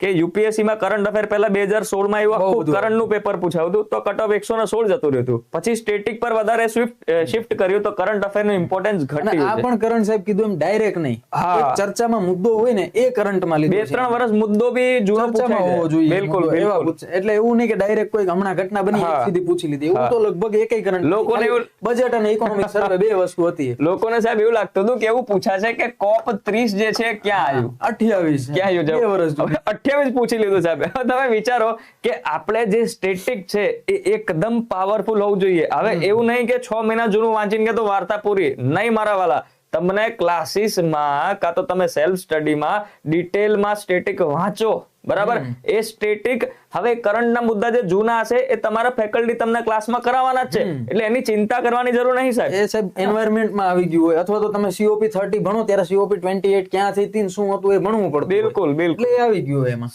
કે યુપીએસસી માં current affair પહેલા 2016 માં એવું આખું કરંટ નું પેપર પૂછાવતું તો કટ ઓફ 116 જતું રહ્યું. પછી સ્ટેટિક પર વધારે શિફ્ટ કર્યું તો કરંટ અફેર નું ઇમ્પોર્ટન્સ ઘટ્યું. આ પણ કરંટ સાહેબ કીધું એમ ડાયરેક્ટ નહીં, ચર્ચામાં મુદ્દો હોય ને એ કરંટમાં લીધો. 2-3 વર્ષ મુદ્દો બી જૂનો ચર્ચામાં હોવો જોઈએ. બિલકુલ એવા પૂછે. એટલે એવું નહીં કે ડાયરેક્ટ કોઈ હમણાં ઘટના બની સીધી પૂછી લીધી. એવું તો લગભગ એકય કરંટ. લોકોને બજેટ અને ઇકોનોમિક સર્વે બે વસ્તુ હતી. લોકોને સાહેબ એવું લાગતું હતું કે એવું પૂછાશે કે COP 30 જે છે ક્યાં આવ્યું, 28 ક્યાં યોજાયું. 28 પૂછી લીધું સાહેબ. તમે વિચારો કે આપણે જે સ્ટેટિક છે એ એકદમ પાવરફુલ હોવું જોઈએ. હવે એવું નહીં કે 6 મહિના જૂનું વાંચીને કે તો વાર્તા પૂરી નહીં મારા વાલા. તમને ક્લાસીસમાં કાં તો તમે સેલ્ફ સ્ટડીમાં ડિટેલમાં સ્ટેટિક વાંચો, બરાબર. એ સ્ટેટિક હવે કરંટના મુદ્દા જે જૂના હશે એ તમારા ફેકલ્ટી તમને ક્લાસમાં કરાવવાના જ છે, એટલે એની ચિંતા કરવાની જરૂર નહીં સાહેબ. એ સાહેબ એન્વાયરમેન્ટમાં આવી ગયું હોય અથવા તો તમે COP 30 ભણો ત્યારે COP 28 ક્યાં થઈ હતી શું હતું એ ભણવું પડતું. બિલકુલ બિલકુલ એટલે આવી ગયું હોય એમાં.